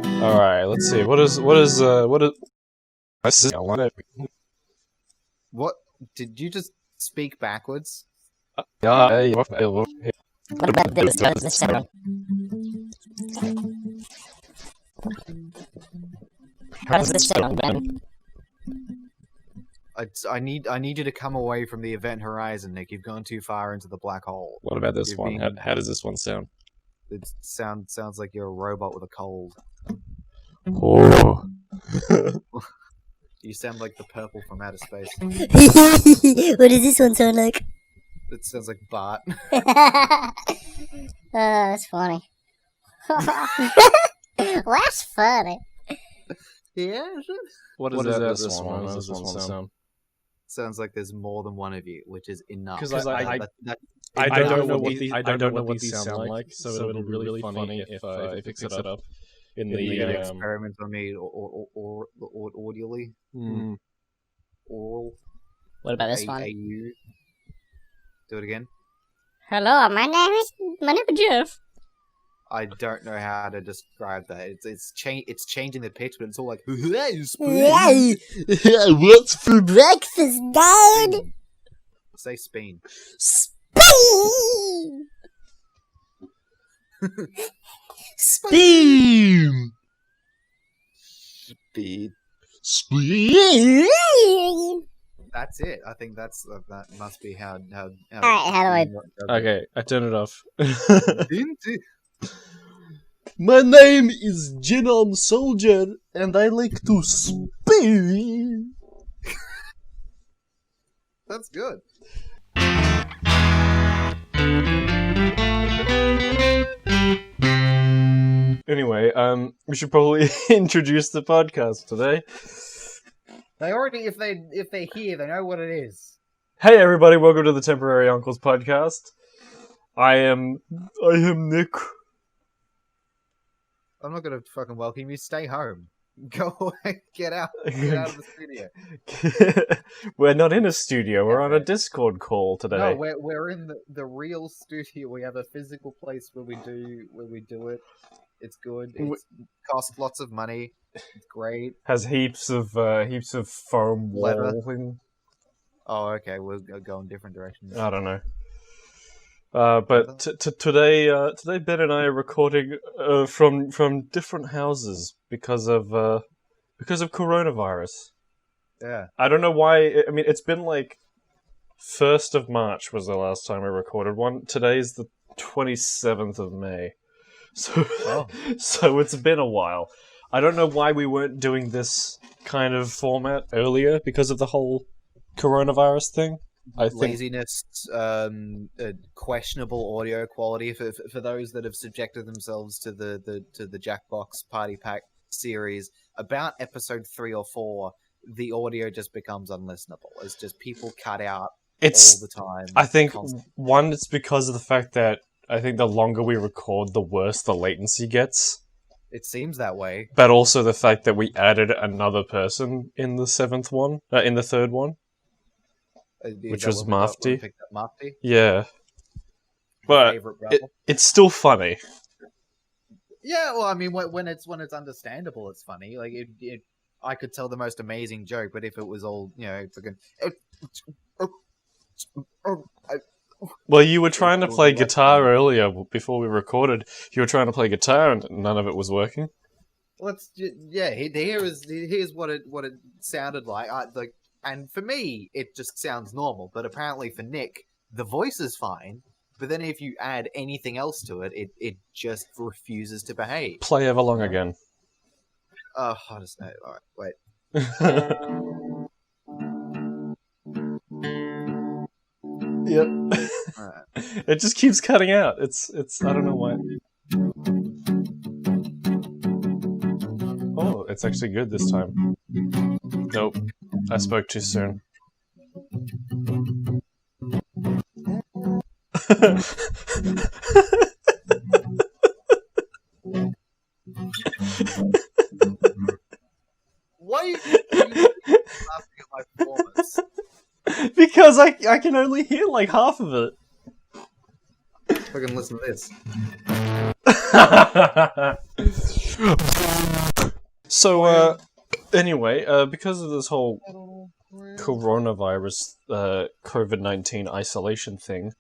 Alright, let's see. What is What? Did you just speak backwards? I need you to come away from the event horizon, Nick. You've gone too far into the black hole. What about this one? How does this one sound? It sounds like you're a robot with a cold. Oh. You sound like the purple from outer space. What does this one sound like? It sounds like Bart. That's funny. That's funny. Yeah. What is that? This one? How does this one sound? Sounds like there's more than one of you, which is enough. Because I don't know what these sound like, so it'll be really funny if I fix it up in the experiment on me or audially. Oral. What about this one? Do it again. Hello, my name is Jeff. I don't know how to describe that. It's changing the pitch, but it's all like What's for breakfast, Dad? Say Speen. Speen. Speed. Speed. Speed. That's it. I think that must be how. Alright, how do I? Okay, I turn it off. My name is Genome Soldier, and I like to spin. That's good. Anyway, we should probably introduce the podcast today. They already, if they're here, they know what it is. Hey everybody, welcome to the Temporary Uncles podcast. I am Nick. I'm not gonna fucking welcome you. Stay home. Go away. Get out of the studio. We're not in a studio. We're on a Discord call today. No, we're in the real studio. We have a physical place where we do it. It's good. It costs lots of money. It's great. Has heaps of foam walling. Oh, okay. We'll go in different directions. I don't know. But today Ben and I are recording from different houses because of coronavirus. Yeah. I don't know why. I mean, it's been like 1st of March was the last time I recorded one. Today's the 27th of May. So so it's been a while. I don't know why we weren't doing this kind of format earlier because of the whole coronavirus thing. I think laziness, questionable audio quality for those that have subjected themselves to the Jackbox Party Pack series. About episode 3 or 4, the audio just becomes unlistenable. It's just people cut out all the time. I think one, it's because of the fact that I think the longer we record, the worse the latency gets. It seems that way. But also the fact that we added another person in the in the third one. Which was Mafti. Yeah. But it's still funny. Yeah, well, I mean, when it's understandable, it's funny. Like, I could tell the most amazing joke, but if it was all, fucking... Well, you were trying to play guitar earlier before we recorded. You were trying to play guitar and none of it was working. Here's what it sounded like. And for me, it just sounds normal. But apparently for Nick, the voice is fine. But then if you add anything else to it, it just refuses to behave. Play Everlong again. I just know. All right, wait. Yep. It just keeps cutting out. It's I don't know why. Oh, it's actually good this time. Nope. I spoke too soon. Why are you laughing at my performance? Because I can only hear like half of it. Fucking listen to this. So, anyway, because of this whole coronavirus, COVID-19 isolation thing,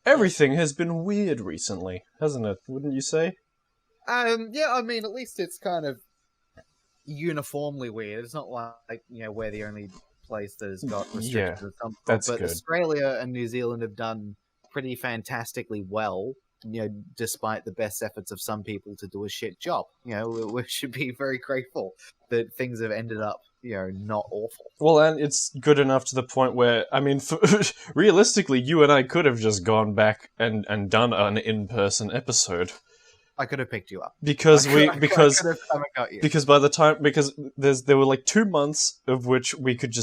everything has been weird recently, hasn't it? Wouldn't you say? Yeah, I mean, at least it's kind of uniformly weird. It's not like, we're the only place that has got restrictions of some sort. That's but good. Australia and New Zealand have done pretty fantastically well, despite the best efforts of some people to do a shit job. We should be very grateful that things have ended up, not awful. Well, and it's good enough to the point where, I mean, realistically, you and I could have just gone back and done an in-person episode. I could have picked you up because I could have got you. Because there were like 2 months of which we could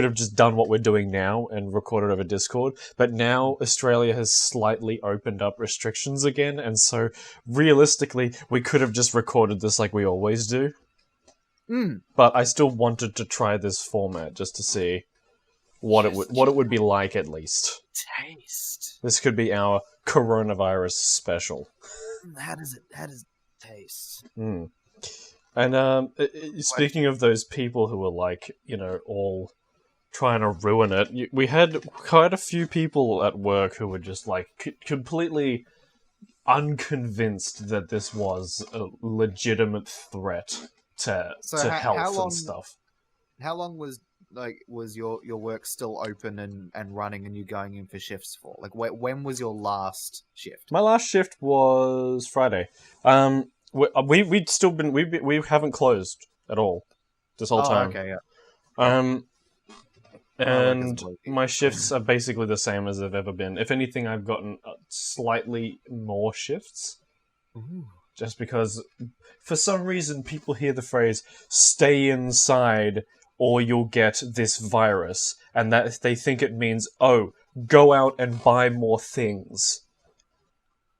have just done what we're doing now and recorded over Discord, but now Australia has slightly opened up restrictions again, and so realistically we could have just recorded this like we always do. But I still wanted to try this format just to see what it would be like, at least. Taste. This could be our coronavirus special. How does it taste? And speaking of those people who were like, all trying to ruin it, we had quite a few people at work who were just like completely unconvinced that this was a legitimate threat to health and stuff. How long was your work still open and running, and you going in for shifts for? Like, when was your last shift? My last shift was Friday. We haven't closed at all this whole time. Okay, yeah. And my shifts are basically the same as they've ever been. If anything, I've gotten slightly more shifts. Ooh. Just because, for some reason, people hear the phrase "stay inside" or you'll get this virus, and that they think it means, go out and buy more things.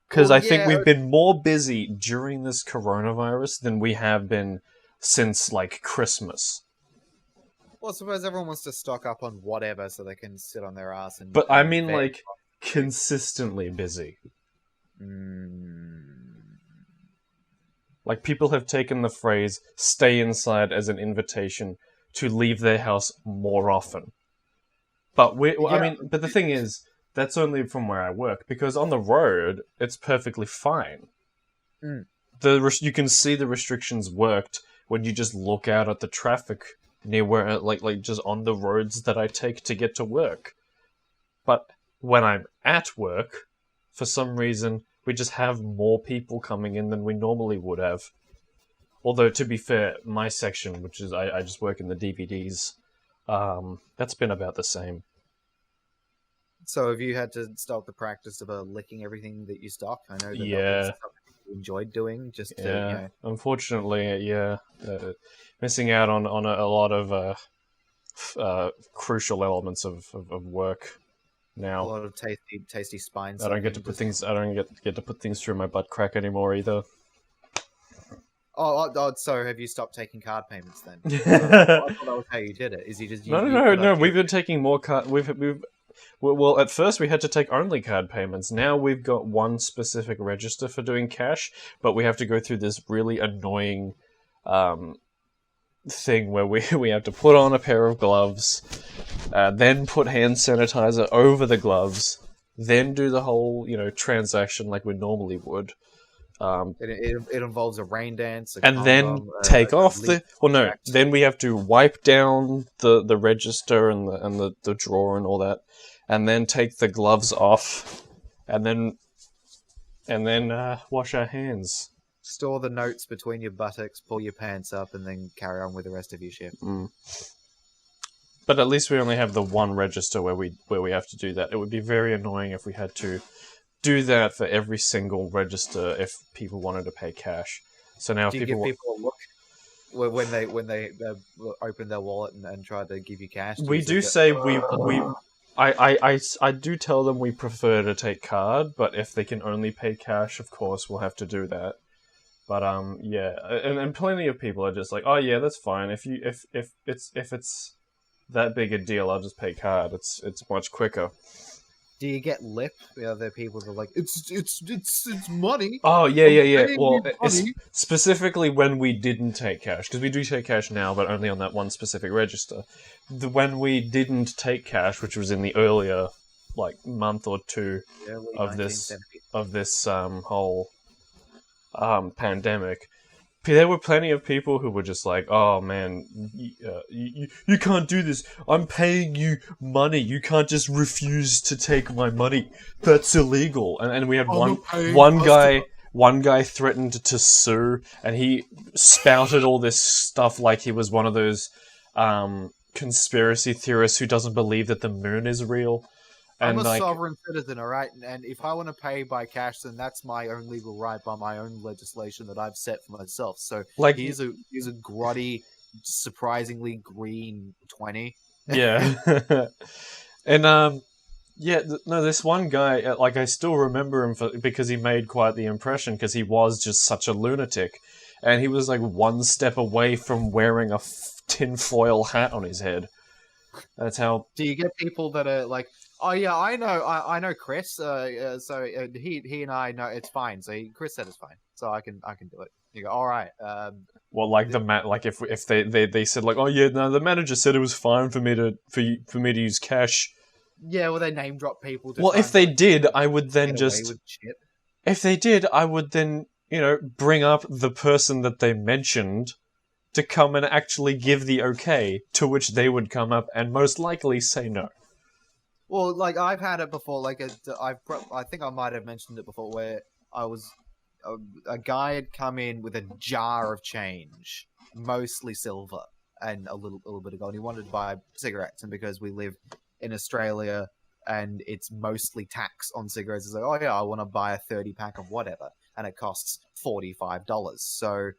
Because I think we've been more busy during this coronavirus than we have been since, like, Christmas. Well, I suppose everyone wants to stock up on whatever so they can sit on their ass and... But I mean, like, consistently busy. Like, people have taken the phrase "stay inside" as an invitation to leave their house more often. But but the thing is, that's only from where I work, because on the road, it's perfectly fine. You can see the restrictions worked when you just look out at the traffic near where, like just on the roads that I take to get to work. But when I'm at work, for some reason, we just have more people coming in than we normally would have. Although, to be fair, my section, which is I just work in the DVDs, that's been about the same. So have you had to stop the practice of licking everything that you stock? I know that Yeah. that's something you enjoyed doing. Just to, Yeah, unfortunately, yeah. Missing out on a lot of crucial elements of work now. A lot of tasty spines. I don't get to put things. I don't get to put things through my butt crack anymore either. Oh, so have you stopped taking card payments then? I thought that was how you did it. Is you just No. We've been taking more card. Well, at first we had to take only card payments. Now we've got one specific register for doing cash, but we have to go through this really annoying thing where we have to put on a pair of gloves, then put hand sanitizer over the gloves, then do the whole transaction like we normally would. It involves a rain dance, and then take off the. Well, no. Then we have to wipe down the register and the drawer and all that, and then take the gloves off, and then wash our hands. Store the notes between your buttocks, pull your pants up, and then carry on with the rest of your shift. But at least we only have the one register where we have to do that. It would be very annoying if we had to do that for every single register if people wanted to pay cash. So now, do you give people a look when they open their wallet and try to give you cash? We do say I do tell them we prefer to take card, but if they can only pay cash, of course we'll have to do that. But yeah, and plenty of people are just like, oh yeah, that's fine. If it's that big a deal, I'll just pay card. It's much quicker. Do you get lip? There are people that are like, it's money. Oh, yeah. Paying Well, you it's money. specifically when we didn't take cash, because we do take cash now, but only on that one specific register. When we didn't take cash, which was in the earlier, like, month or two Early of this 1970s. whole pandemic, there were plenty of people who were just like, "Oh man, you can't do this. I'm paying you money. You can't just refuse to take my money. That's illegal." And we had one guy threatened to sue, and he spouted all this stuff like he was one of those conspiracy theorists who doesn't believe that the moon is real. I'm And a like, sovereign citizen, all right? And if I want to pay by cash, then that's my own legal right by my own legislation that I've set for myself. So like, he's a grotty, surprisingly green 20. yeah. And no, this one guy, like, I still remember him because he made quite the impression, because he was just such a lunatic, and he was like one step away from wearing a tinfoil hat on his head. That's how. Do you get people that are like, oh yeah, I know Chris. He and I know it's fine. So Chris said it's fine, so I can do it. You go, all right. Well, like if they said like, oh yeah, no, the manager said it was fine for me to use cash. Yeah, well, they name drop people. Well, if they did, I would then just. If they did, I would then, bring up the person that they mentioned to come and actually give the okay, to which they would come up and most likely say no. Well, like, I've had it before. Like, I think I might have mentioned it before, where I was a guy had come in with a jar of change, mostly silver and a little bit of gold. He wanted to buy cigarettes, and because we live in Australia and it's mostly tax on cigarettes, it's like, oh yeah, I want to buy a 30-pack of whatever, and it costs $45. So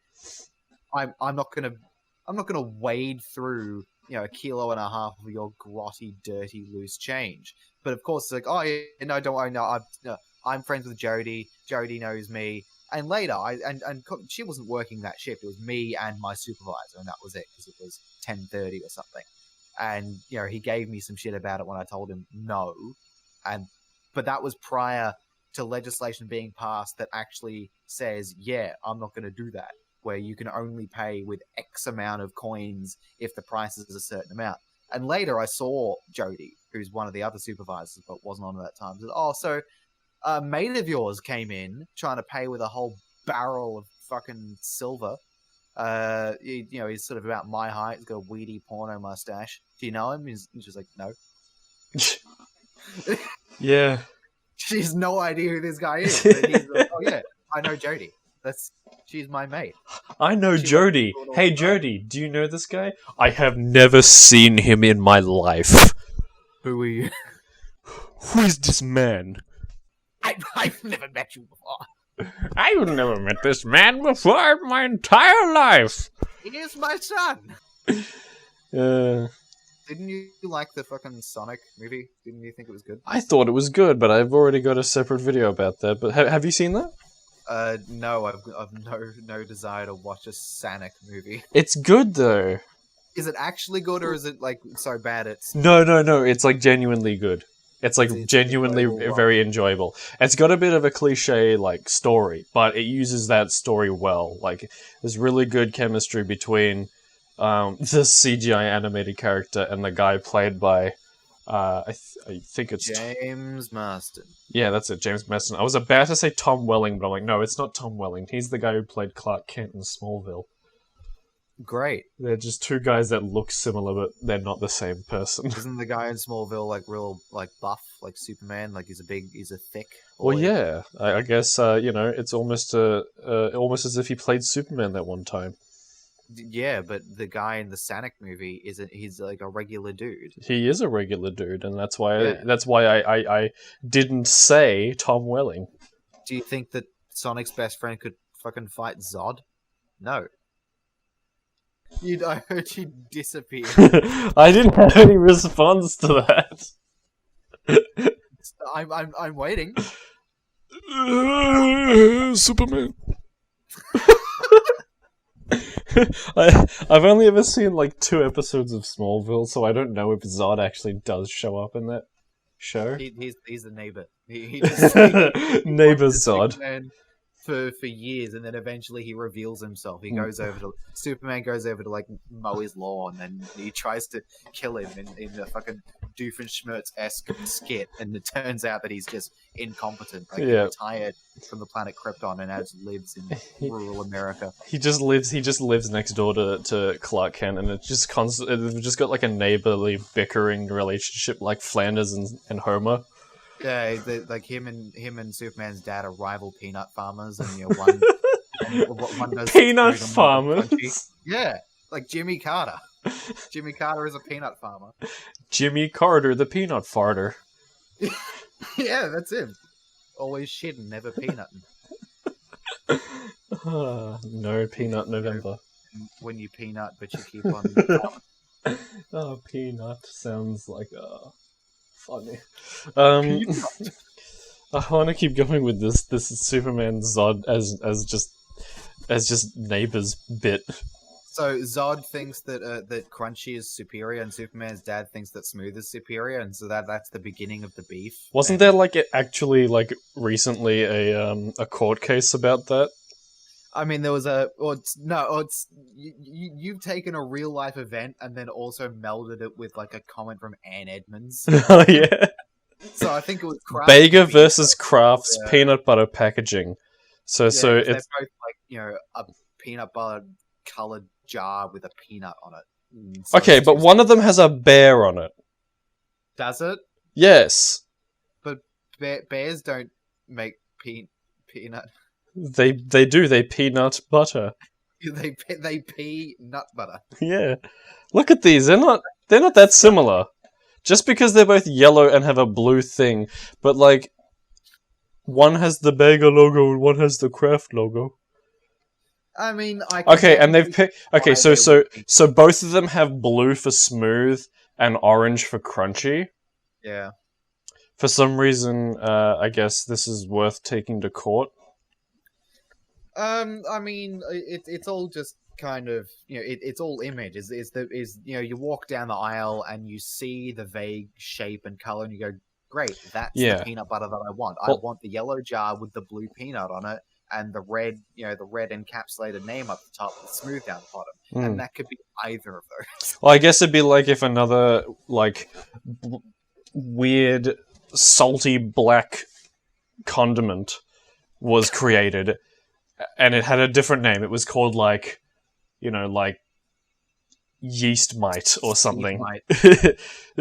I'm not gonna wade through a kilo and a half of your grotty, dirty, loose change. But of course, it's like, oh yeah, no, don't worry, no, I'm friends with Jody. Jody knows me. And later, she wasn't working that shift. It was me and my supervisor, and that was it, because it was 10:30 or something. And he gave me some shit about it when I told him no. But that was prior to legislation being passed that actually says, yeah, I'm not going to do that, where you can only pay with X amount of coins if the price is a certain amount. And later I saw Jody, who's one of the other supervisors, but wasn't on at that time. Said, oh, so a mate of yours came in trying to pay with a whole barrel of fucking silver. He's sort of about my height. He's got a weedy porno mustache. Do you know him? He's just like, no. Yeah. She has no idea who this guy is. But he's like, oh yeah, I know Jody. She's my mate. I know Jody. Hey Jody, do you know this guy? I have never seen him in my life. Who are you? Who is this man? I've never met you before. I've never met this man before in my entire life. He is my son. Didn't you like the fucking Sonic movie? Didn't you think it was good? I thought it was good, but I've already got a separate video about that. But have you seen that? No, I've no desire to watch a Sonic movie. It's good though. Is it actually good, or is it like so bad it's... No. It's like genuinely good. It's like genuinely very enjoyable. It's got a bit of a cliche like story, but it uses that story well. Like there's really good chemistry between the CGI animated character and the guy played by I think it's James Marsden. Yeah, that's it, James Marsden. I was about to say Tom Welling, but I'm like, no, it's not Tom Welling. He's the guy who played Clark Kent in Smallville. Great. They're just two guys that look similar, but they're not the same person. Isn't the guy in Smallville like real like buff, like Superman? Like he's a thick boy? Well, yeah. I guess it's almost as if he played Superman that one time. Yeah, but the guy in the Sonic movie he's like a regular dude. He is a regular dude, and that's why I didn't say Tom Welling. Do you think that Sonic's best friend could fucking fight Zod? No. I heard you disappear. I didn't have any response to that. I'm waiting. Superman. I've only ever seen like 2 episodes of Smallville, so I don't know if Zod actually does show up in that. show. He's the neighbor. He just, Neighbor Zod. Superman for years, and then eventually he reveals himself. Superman goes over to like mow his lawn, and he tries to kill him in the fucking Doofenshmirtz-esque skit, and it turns out that he's just incompetent. Like he retired from the planet Krypton and now just lives in rural America. He just lives next door to Clark Kent, and it's just they've just got like a neighborly bickering relationship like Flanders and Homer. Yeah, like him and Superman's dad are rival peanut farmers, and one does peanut farmers. Yeah, like Jimmy Carter. Jimmy Carter is a peanut farmer. Jimmy Carter, the peanut farter. Yeah, that's him. Always shitting, never peanutting. No peanut November. When you peanut, but you keep on. Oh, peanut sounds like funny. I want to keep going with this Superman Zod as just neighbors bit. So Zod thinks that Crunchy is superior, and Superman's dad thinks that Smooth is superior, and so that's the beginning of the beef. Wasn't there actually recently a court case about that? I mean, there was you've taken a real life event and then also melded it with like a comment from Ann Edmonds. Oh yeah. So I think it was Kraft Bega versus Kraft's peanut butter packaging. So it's both like a peanut butter colored jar with a peanut on it. So okay, but one of them has a bear on it. Does it? Yes. But bears don't make peanut. They do. They peanut butter. They pea nut butter. Yeah. Look at these. They're not that similar. Just because they're both yellow and have a blue thing, but like one has the Bega logo and one has the Kraft logo. I mean, and they've picked. Okay, so both of them have blue for Smooth and orange for Crunchy. Yeah. For some reason, I guess this is worth taking to court. I mean, it's all just kind of it's all image. You walk down the aisle and you see the vague shape and color, and you go, "Great, that's the peanut butter that I want. I want the yellow jar with the blue peanut on it." And the red encapsulated name up the top with Smooth down the bottom. And that could be either of those. Well, I guess it'd be like if another, weird, salty black condiment was created, and it had a different name. It was called, yeast mite or something.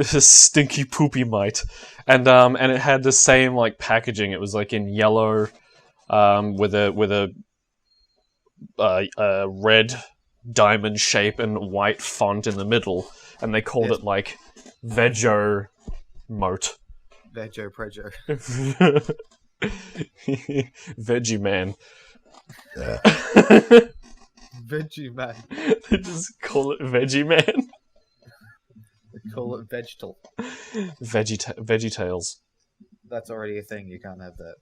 Stinky poopy mite. And it had the same, packaging. It was, in yellow... with a red diamond shape and white font in the middle, and they called it Veggie Moat. Veggie Prejo. Veggie Man. Veggie Man. They just call it Veggie Man. They call it Vegetal. Veggie Tales. That's already a thing. You can't have that.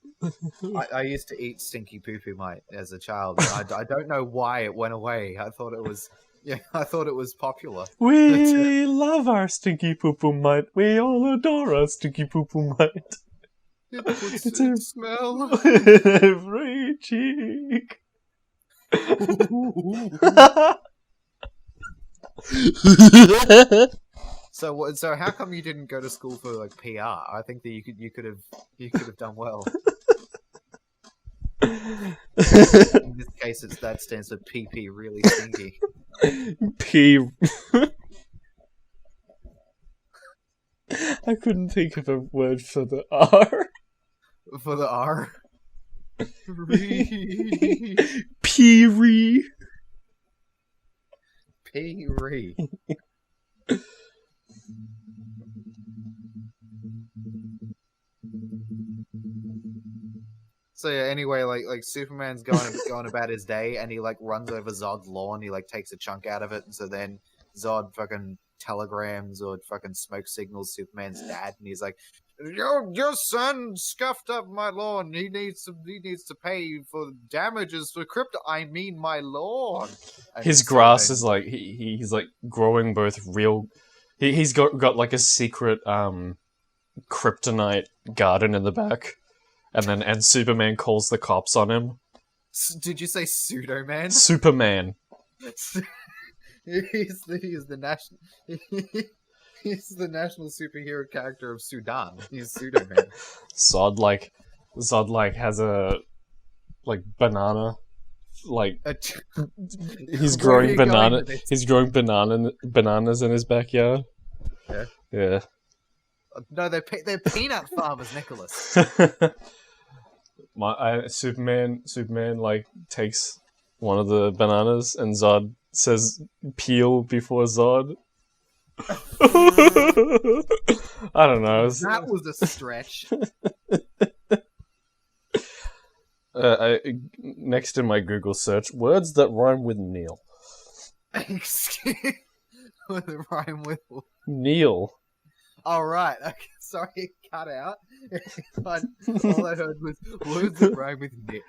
I used to eat stinky poo poo mite as a child. I don't know why it went away. I thought it was popular. We love our stinky poo poo mite. We all adore our stinky poo poo mite. It's a smell every cheek. So how come you didn't go to school for PR? I think that you could have done well. In this case, that stands for PP, really stinky. P. I couldn't think of a word for the R. For the R. P-ree. P-ree. So yeah, anyway, like Superman's going about his day, and he runs over Zod's lawn. He takes a chunk out of it, and so then Zod fucking telegrams or fucking smoke signals Superman's dad, and he's like, "Your son scuffed up my lawn. He needs to pay for damages for crypto. I mean, my lawn." And his grass is he's growing both real. He's got a secret kryptonite garden in the back, and Superman calls the cops on him. Did you say Pseudo-Man? Superman. He's the national... He's the national superhero character of Sudan. He's Pseudo-Man. Zod has a banana. He's growing bananas in his backyard. Yeah. No, they're peanut farmers, Nicholas. Superman takes one of the bananas, and Zod says peel before Zod. I don't know. That was a stretch. Next in my Google search, words that rhyme with Neil. With rhyme with Neil. Oh, right. Okay, sorry, it cut out. All I heard was words that rhyme with Nick.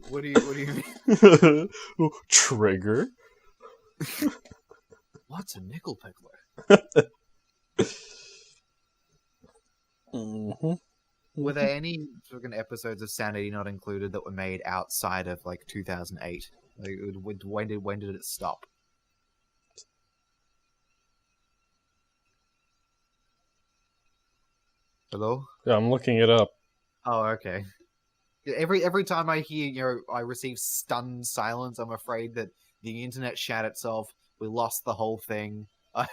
What do you mean? Trigger. What's a nickel pickler? Mm-hmm. Were there any fucking episodes of Sanity Not Included that were made outside of 2008? When did it stop? Hello? Yeah, I'm looking it up. Oh, okay. Every time I hear, I receive stunned silence. I'm afraid that the internet shat itself. We lost the whole thing. I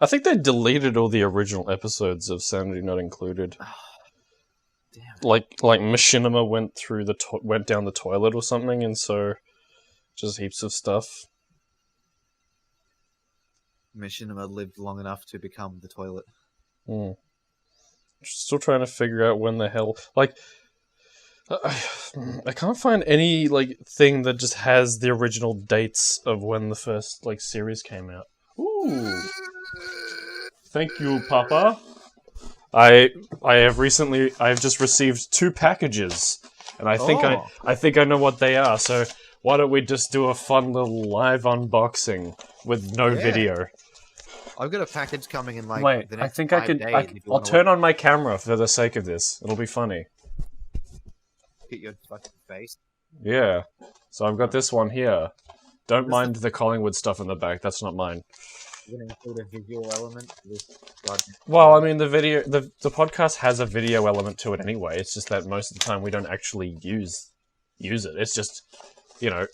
think they deleted all the original episodes of Sanity Not Included. Damn. Like Machinima went down the toilet or something, and so just heaps of stuff. Machinima lived long enough to become the toilet. Still trying to figure out when the hell... I can't find any thing that just has the original dates of when the first series came out. Ooh. Thank you, Papa. I have just received 2 packages, and I think I know what they are. So why don't we just do a fun little live unboxing with no video? I've got a package coming in Wait, the next I think 5 days. I'll turn on my camera for the sake of this. It'll be funny. Hit your fucking face. Yeah. So I've got this one here. Don't mind the Collingwood stuff in the back. That's not mine. You're gonna include a visual element to this? Well, I mean, the podcast has a video element to it anyway. It's just that most of the time we don't actually use it. It's just, for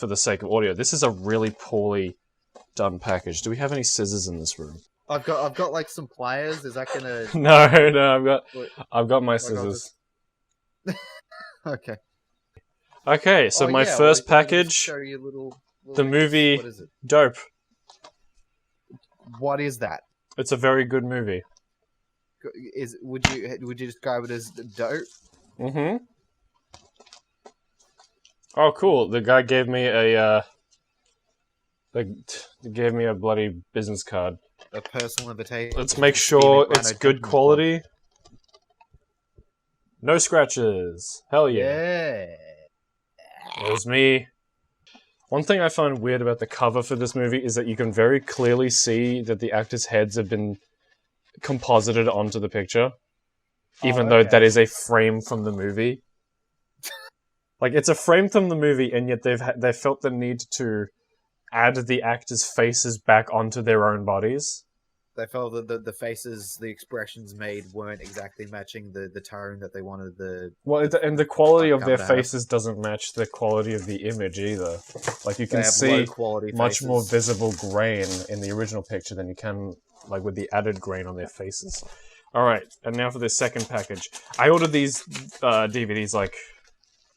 the sake of audio. This is a really poorly done package. Do we have any scissors in this room? I've got some pliers. Is that gonna? No. I've got my scissors. Okay. Okay, so my first package. Show you little the movie. What is it? Dope. What is that? It's a very good movie. Would you describe it as dope? Mm-hmm. Oh, cool. The guy gave me a bloody business card. A personal invitation. Let's make sure it's good quality. No scratches. Hell yeah. It was me. One thing I find weird about the cover for this movie is that you can very clearly see that the actors' heads have been composited onto the picture. Even though that is a frame from the movie. It's a frame from the movie, and yet they've felt the need to add the actors' faces back onto their own bodies. They felt that the faces, the expressions made weren't exactly matching the tone that they wanted and the quality of their faces doesn't match the quality of the image either. You can see much more visible grain in the original picture than you can with the added grain on their faces. Alright, and now for the second package. I ordered these DVDs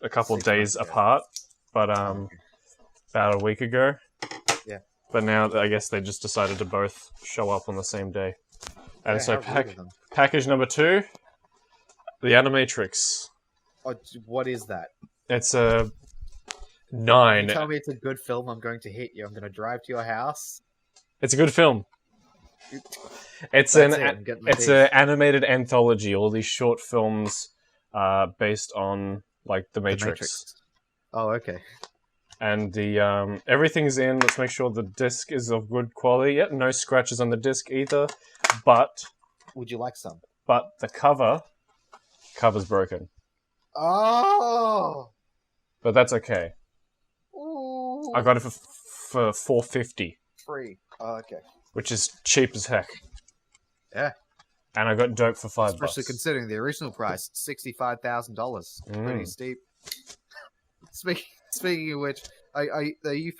a couple days apart, but about a week ago. Yeah. But now I guess they just decided to both show up on the same day. And so package number 2, The Animatrix. Oh, what is that? It's a 9. You tell me it's a good film, I'm going to hit you. I'm going to drive to your house. It's a good film. It's an animated anthology. All these short films based on The Matrix. Oh, okay. And the everything's in. Let's make sure the disc is of good quality. Yep, no scratches on the disc either. But Would you like some? the cover's broken. Oh. But that's okay. Ooh. I got it for $4.50. Free. Oh, okay. Which is cheap as heck. Yeah. And I got dope for $5. Especially considering the original price, $65,000. Pretty steep. Speaking of which, are you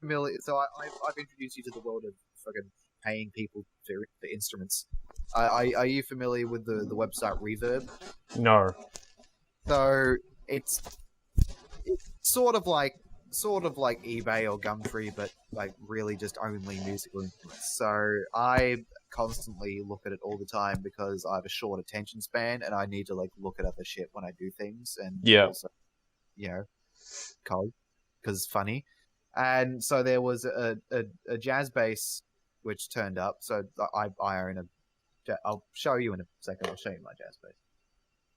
familiar? So I've introduced you to the world of fucking paying people for instruments. Are you familiar with the website Reverb? No. So it's sort of like eBay or Gumtree, but like really just only musical instruments. So I constantly look at it all the time because I have a short attention span and I need to like look at other shit when I do things, and also, because it's funny. And so there was a jazz bass which turned up. So I own a. I'll show you in a second. I'll show you my jazz bass.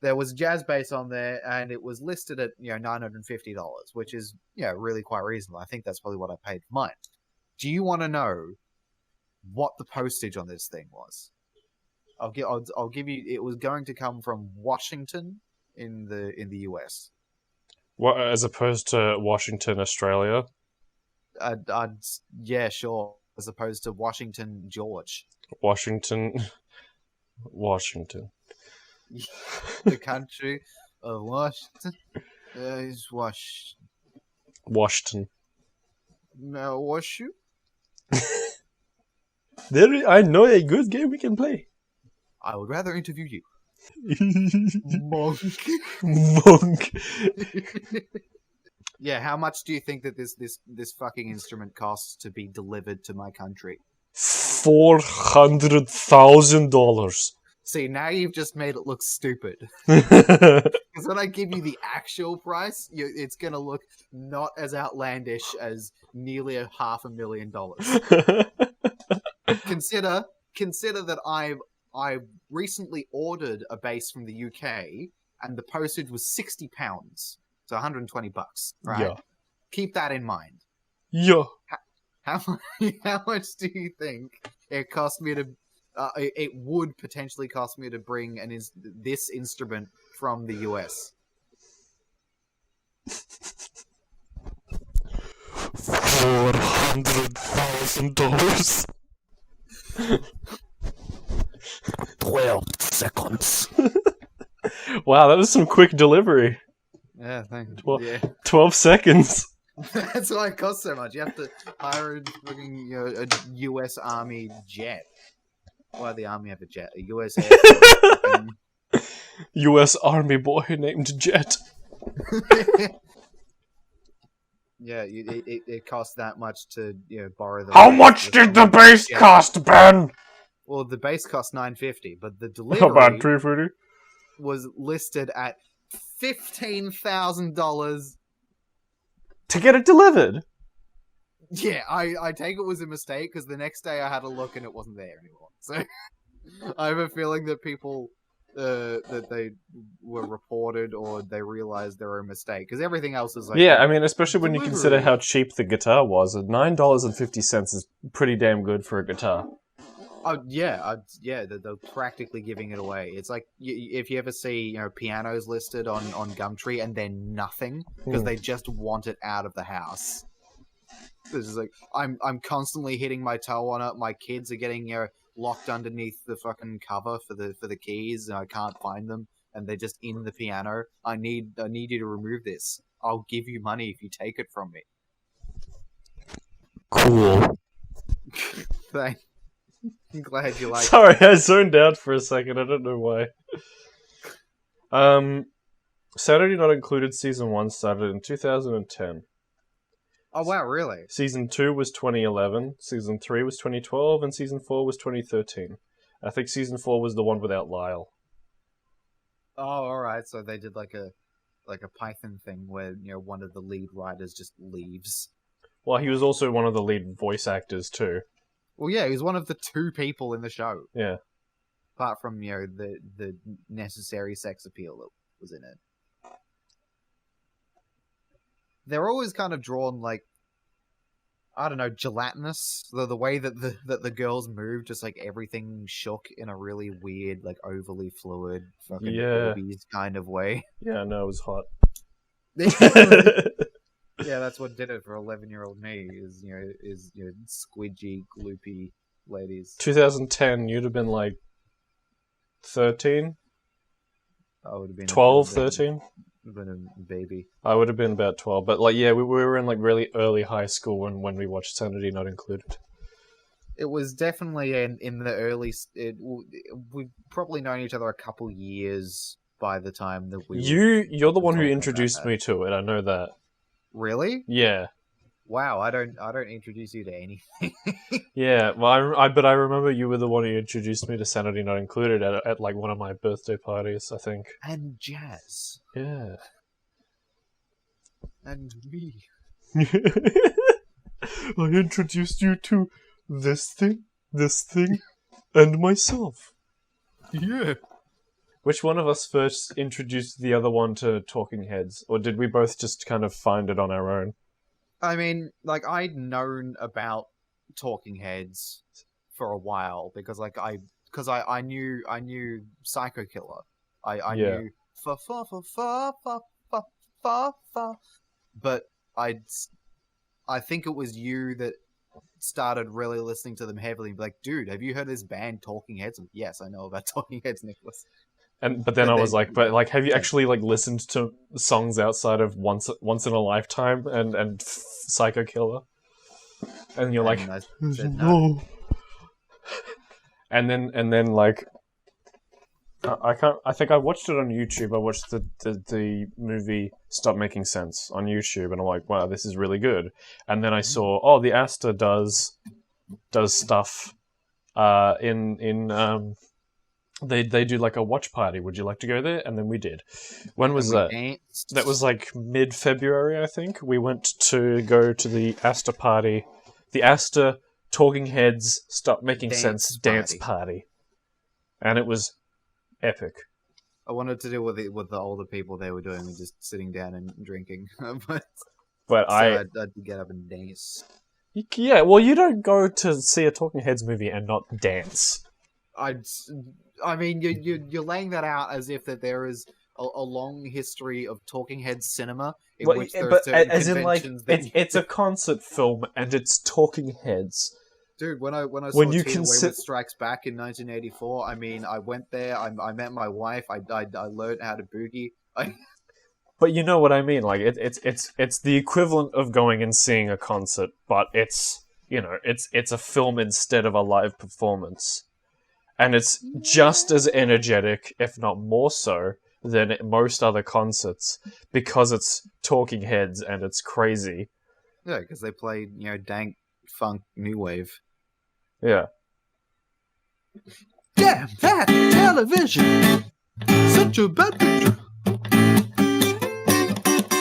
There was a jazz bass on there, and it was listed at $950, which is really quite reasonable. I think that's probably what I paid for mine. Do you want to know what the postage on this thing was? I'll give you. It was going to come from Washington in the US. What, as opposed to Washington, Australia? Yeah, sure. As opposed to Washington, George. Washington. The country of Washington is Washington. No, wash you? I know a good game we can play. I would rather interview you. Monk. Yeah, how much do you think that this fucking instrument costs to be delivered to my country? $400,000. See, now you've just made it look stupid. Because when I give you the actual price, it's going to look not as outlandish as nearly $500,000. Consider that I recently ordered a bass from the UK, and the postage was £60, so $120, right? Yeah. Keep that in mind. Yeah. How much do you think it cost me to? It would potentially cost me to bring this instrument from the US. $400,000. 12 seconds. Wow, that was some quick delivery. Yeah, thank you. 12 seconds. That's why it costs so much. You have to hire a US Army jet. Why the Army have a jet? A US Air Force. US Army boy named Jet. Yeah, it costs that much to borrow the. How much did the bass cost, Ben? Well, the bass cost $950, but the delivery about $350 was listed at $15,000 to get it delivered. Yeah, I take it was a mistake because the next day I had a look and it wasn't there anymore. So I have a feeling that people that they were reported or they realized they were a mistake because everything else is like I mean, especially when you consider how cheap the guitar was. $9.50 is pretty damn good for a guitar. They're practically giving it away. It's like if you ever see pianos listed on Gumtree and they're nothing because they just want it out of the house. This is like I'm constantly hitting my toe on it. My kids are getting locked underneath the fucking cover for the keys, and I can't find them, and they're just in the piano. I need you to remove this. I'll give you money if you take it from me. Cool. Thanks. I'm glad you like. Sorry, I zoned out for a second. I don't know why. Saturday Not Included Season 1 started in 2010. Oh, wow, really? Season 2 was 2011, Season 3 was 2012, and Season 4 was 2013. I think Season 4 was the one without Lyle. Oh, alright, so they did like a Python thing where, one of the lead writers just leaves. Well, he was also one of the lead voice actors, too. Well, yeah, he was one of the 2 people in the show. Yeah. Apart from, the necessary sex appeal that was in it. they're always kind of drawn like, I don't know, gelatinous. The way that the girls move, just like everything shook in a really weird, like overly fluid, fucking boobies kind of way. Yeah, no, it was hot. Yeah, that's what did it for 11-year-old me. Is squidgy, gloopy ladies. 2010, you'd have been like 13. I would have been 12, 13. Been a baby. I would have been about 12, but like, yeah, we were in like really early high school when we watched Sanity Not Included. It was definitely in the early. We've probably known each other a couple years by the time that we. You're the one who introduced me to it. I know that. Really? Yeah. Wow, I don't introduce you to anything. Yeah, well, but I remember you were the one who introduced me to Sanity Not Included at like one of my birthday parties, I think. And jazz. Yeah. And me. I introduced you to this thing, and myself. Yeah. Which one of us first introduced the other one to Talking Heads, or did we both just kind of find it on our own? I mean, like, I'd known about Talking Heads for a while because I knew Psycho Killer. I knew but I think it was you that started really listening to them heavily and be like, dude, have you heard this band Talking Heads? I'm like, yes, I know about Talking Heads, Nicholas. But then I was like, have you actually like listened to songs outside of Once in a Lifetime and Psycho Killer? And you're like, I said no. And then like, I think I watched it on YouTube. I watched the movie Stop Making Sense on YouTube, and I'm like, wow, this is really good. And then I saw, the Asta does stuff in They do like a watch party. Would you like to go there? And then we did. When was that? Danced. That was like mid-February, I think. We went to go to the Asta party. The Asta Talking Heads Stop Making Sense dance party. And it was epic. I wanted to do with the older people they were doing and just sitting down and drinking. but I'd get up and dance. Yeah, well, you don't go to see a Talking Heads movie and not dance. I mean, you're laying that out as if that there is a long history of Talking Heads cinema in which there are certain conventions. It's a concert film and it's Talking Heads. Dude, when I saw Teen Wayward Strikes Back in 1984, I mean, I went there, I met my wife, I learned how to boogie. But you know what I mean? Like it's the equivalent of going and seeing a concert, but it's a film instead of a live performance. And it's just as energetic, if not more so, than most other concerts, because it's Talking Heads and it's crazy. Yeah, because they play, dank funk new wave. Yeah. Damn that television! Such a bad picture.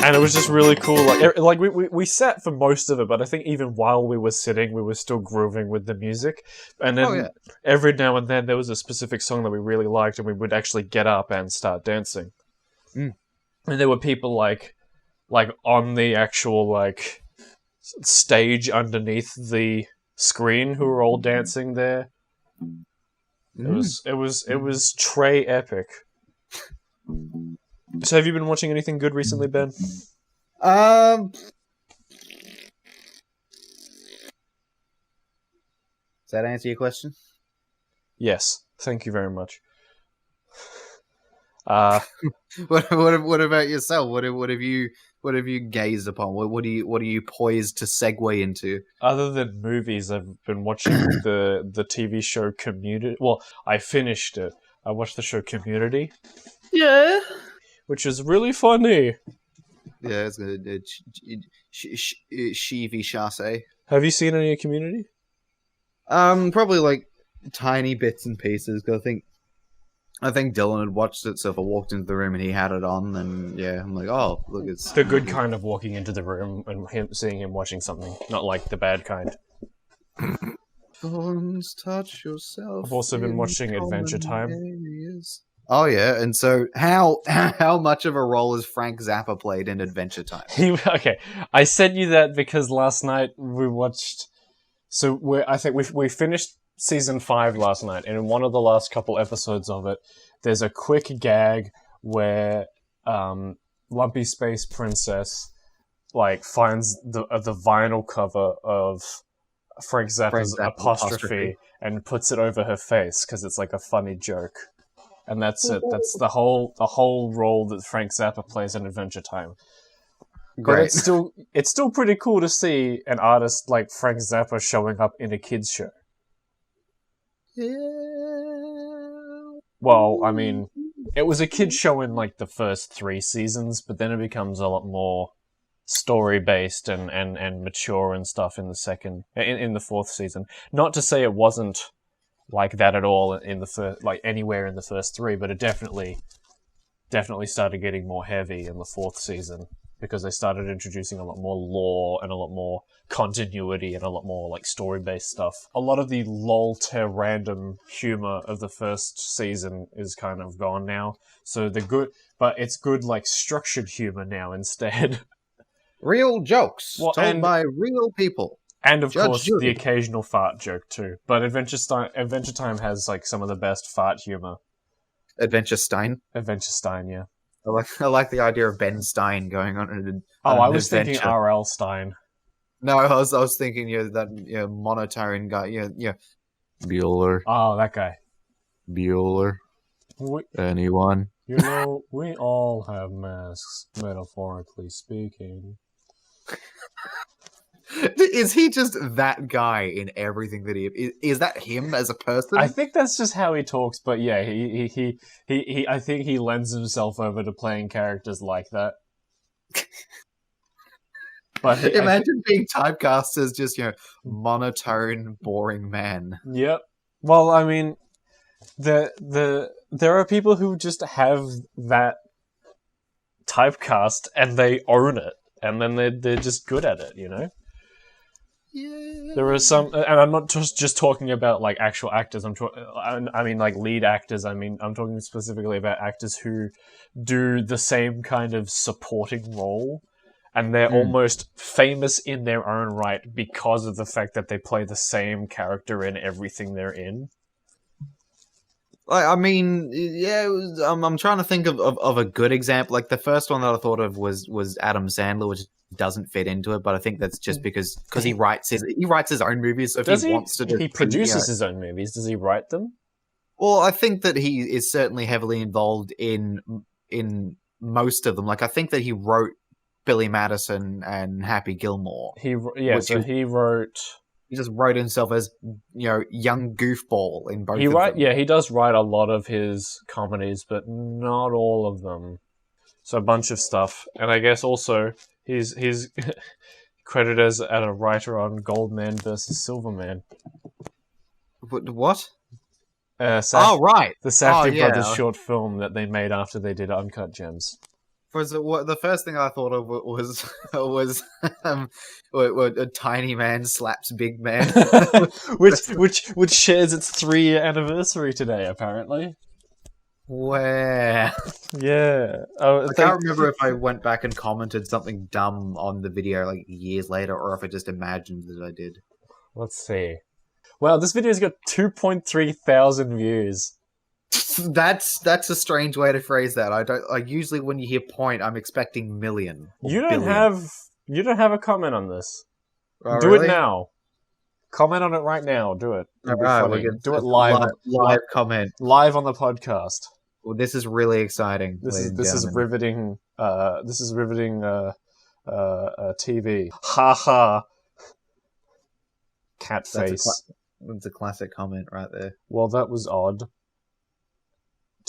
And it was just really cool. Like we sat for most of it, but I think even while we were sitting, we were still grooving with the music. And then every now and then there was a specific song that we really liked, and we would actually get up and start dancing. Mm. And there were people like on the actual stage underneath the screen who were all dancing there. It was Trey epic. So have you been watching anything good recently, Ben? Does that answer your question? Yes. Thank you very much. What about yourself? What have you gazed upon? What are you poised to segue into? Other than movies, I've been watching the TV show Community. Well, I finished it. I watched the show Community. Yeah. Which is really funny. Yeah, it's good. Chevy Chasse. Have you seen any Community? Probably like tiny bits and pieces. Cause I think Dylan had watched it, so if I walked into the room and he had it on, then yeah, I'm like, oh, look, it's the good kind of walking into the room and seeing him watching something, not like the bad kind. Thorns touch yourself. I've also been watching Adventure Time. Areas. Oh yeah, and so how much of a role has Frank Zappa played in Adventure Time? Okay, I sent you that because last night we watched. So I think we finished season 5 last night, and in one of the last couple episodes of it, there's a quick gag where Lumpy Space Princess finds the vinyl cover of Frank Zappa's apostrophe and puts it over her face because it's like a funny joke. And that's it. That's the whole role that Frank Zappa plays in Adventure Time. Great. But it's still pretty cool to see an artist like Frank Zappa showing up in a kids show. Well, I mean, it was a kids show in like the first 3 seasons, but then it becomes a lot more story based and mature and stuff in the 4th season. Not to say it wasn't like that at all in the first, anywhere in the first 3, but it definitely started getting more heavy in the 4th season because they started introducing a lot more lore and a lot more continuity and a lot more story-based stuff. A lot of the random humor of the first season is kind of gone now. So but it's good structured humor now instead. Real jokes told by real people. And of course, the occasional fart joke too. But Adventure Time has some of the best fart humor. Adventure Stein, yeah. I like the idea of Ben Stein going on. I was thinking R.L. Stein. No, I was thinking that monotone guy. Bueller. Oh, that guy. Bueller. Anyone? We all have masks, metaphorically speaking. Is he just that guy in everything that he is? That him as a person? I think that's just how he talks. But yeah, he I think he lends himself over to playing characters like that. But imagine being typecast as just monotone, boring man. Yep. Well, I mean, there are people who just have that typecast and they own it, and then they're just good at it, Yeah. There are some, and I'm not just talking about actual actors. I mean lead actors. I'm talking specifically about actors who do the same kind of supporting role, and they're almost famous in their own right because of the fact that they play the same character in everything they're in. I mean, yeah, I'm trying to think of a good example. The first one that I thought of was Adam Sandler, which doesn't fit into it, but I think that's just because he writes his own movies. So if he wants to, he produces his own movies. Does he write them? Well, I think that he is certainly heavily involved in most of them. I think that he wrote Billy Madison and Happy Gilmore. He wrote. He just wrote himself as young goofball in both. He does write a lot of his comedies, but not all of them. So a bunch of stuff, and I guess also he's credited as a writer on Goldman versus Silverman. What? Right, the Safdie Brothers short film that they made after they did Uncut Gems. The first thing I thought of was a tiny man slaps big man, which shares its 3-year anniversary today, apparently. Where? Yeah, I can't remember if I went back and commented something dumb on the video years later, or if I just imagined that I did. Let's see. Wow, this video's got 2.3 thousand views. That's a strange way to phrase that. I usually when you hear point, I'm expecting million. You don't have a comment on this. Oh, do really? It now. Comment on it right now. Do it. Do it live. Live comment live on the podcast. Well, this is really exciting. This is riveting. This is riveting. TV. Ha ha. Cat face. That's a classic comment right there. Well, that was odd.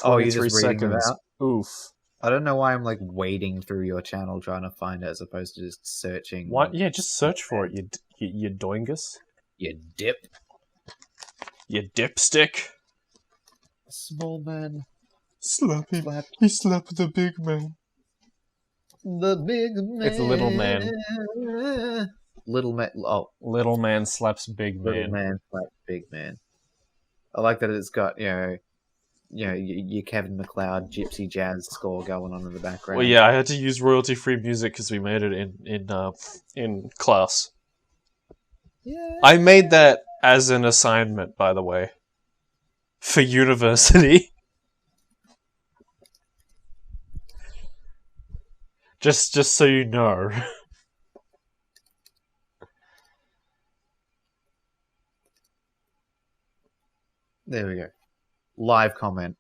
Oh, you're just reading it out? Oof. I don't know why I'm wading through your channel trying to find it as opposed to just searching. What? Yeah, just search for it. You doingus. You dip. You dipstick. Small man. Slap him. He slapped the big man. The big man. It's little man. Little man. Oh, little man slaps big man. Little man slaps big man. I like that it's got your Kevin MacLeod gypsy jazz score going on in the background. Well, yeah, I had to use royalty-free music because we made it in class. Yeah. I made that as an assignment, by the way, for university. just so you know. There we go. Live comment.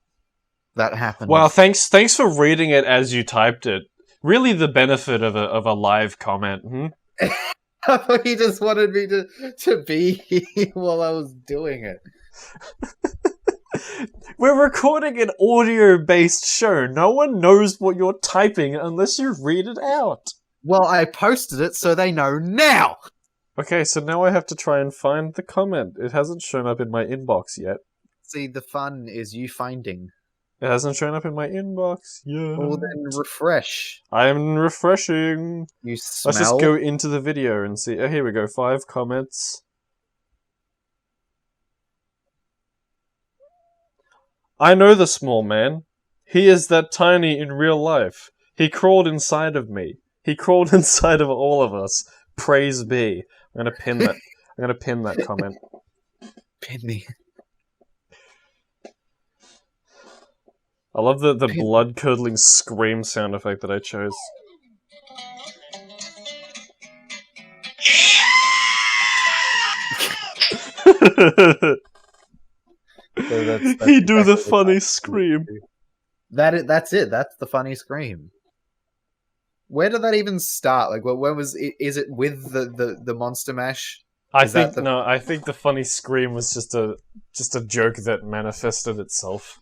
That happened. Wow, thanks for reading it as you typed it. Really the benefit of a live comment, I thought you just wanted me to be here while I was doing it. We're recording an audio-based show. No one knows what you're typing unless you read it out. Well, I posted it so they know now! Okay, so now I have to try and find the comment. It hasn't shown up in my inbox yet. See, the fun is you finding. It hasn't shown up in my inbox yet. Well, then refresh. I am refreshing. You smell? Let's just go into the video and see. Oh, here we go. 5 comments. I know the small man. He is that tiny in real life. He crawled inside of me. He crawled inside of all of us. Praise be. I'm gonna pin that. I'm gonna pin that comment. Pin me. I love the blood-curdling scream sound effect that I chose. So that's He do exactly the funny scream. That's it. That's the funny scream. Where did that even start? Like, where was it? Is it with the Monster Mash? I think the funny scream was just a joke that manifested itself.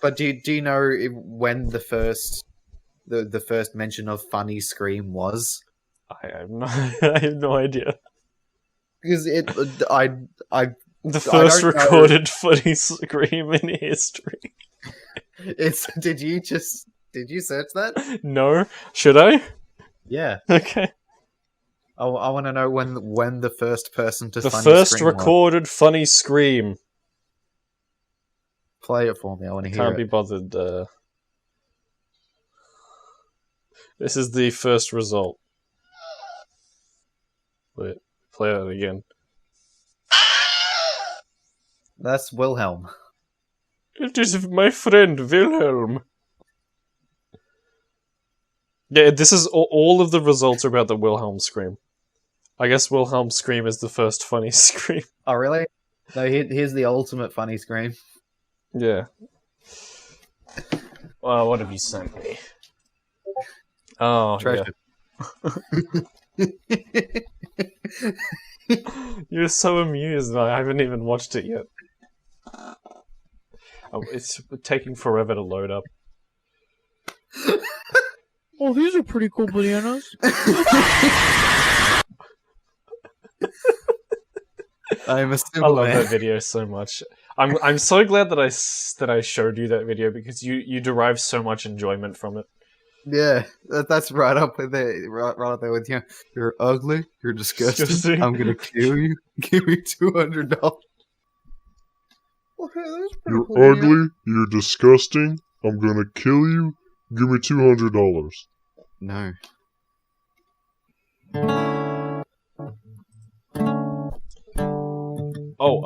But do you know when the first mention of funny scream was? I have no idea. Because The first recorded funny scream in history. Did you search that? No. Should I? Yeah. Okay. I want to know when the first person to The funny first scream recorded funny scream. Play it for me. I want to hear Can't it. be bothered. This is the first result. Wait, play that again. That's Wilhelm. It is my friend Wilhelm. Yeah, this is all of the results are about the Wilhelm scream. I guess Wilhelm scream is the first funny scream. Oh, really? No, here's the ultimate funny scream. Yeah. Well, what have you sent me? Oh, Treasure. Yeah. You're so amused. I haven't even watched it yet. Oh, it's taking forever to load up. Oh, these are pretty cool bananas. I'm a I simple love man. that video so much. I'm so glad that I showed you that video because you derive so much enjoyment from it. Yeah, that's right up there, right up there with you. You're ugly. You're disgusting. Disgusting. I'm gonna kill you. Give me $200. You're ugly, you're disgusting, I'm gonna kill you, give me $200. No. Oh,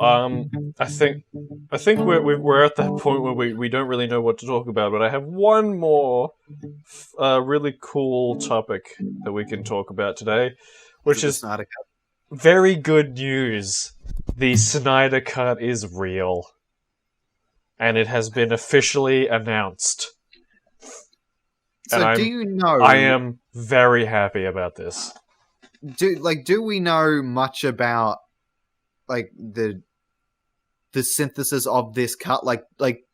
I think we're at that point where we don't really know what to talk about, but I have one more really cool topic that we can talk about today, which is Sinaitic Hub. very good news. The Sinaitic Hub is real, and it has been officially announced. So do you know? I am very happy about this. Do we know much about like the synthesis of this cut? Like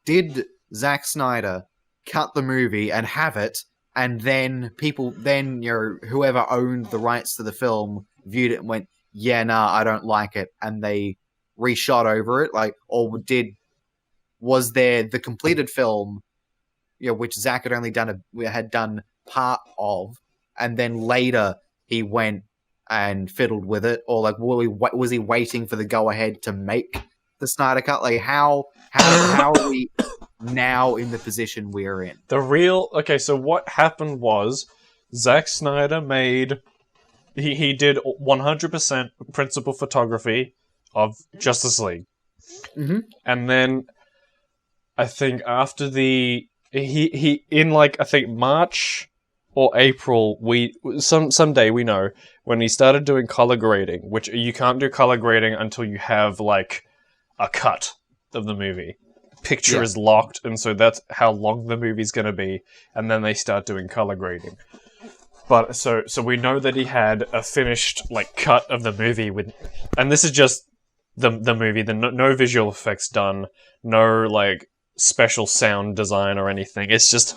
did Zack Snyder cut the movie and have it, and then whoever owned the rights to the film viewed it and went, yeah, nah, I don't like it, and they reshot over it? Like, or was there the completed film, which Zack had only done part of, and then later he went and fiddled with it, or like was he waiting for the go ahead to make the Snyder Cut? Like, how are we now in the position we're in? So what happened was Zack Snyder he did 100% principal photography of Justice League. Mm-hmm. And then I think after he in like I think March or April, someday we know when he started doing color grading, which you can't do color grading until you have like a cut of the movie. Picture is locked, and so that's how long the movie's going to be, and then they start doing color grading. But so we know that he had a finished like cut of the movie and this is just the movie. No visual effects done, no like special sound design or anything. It's just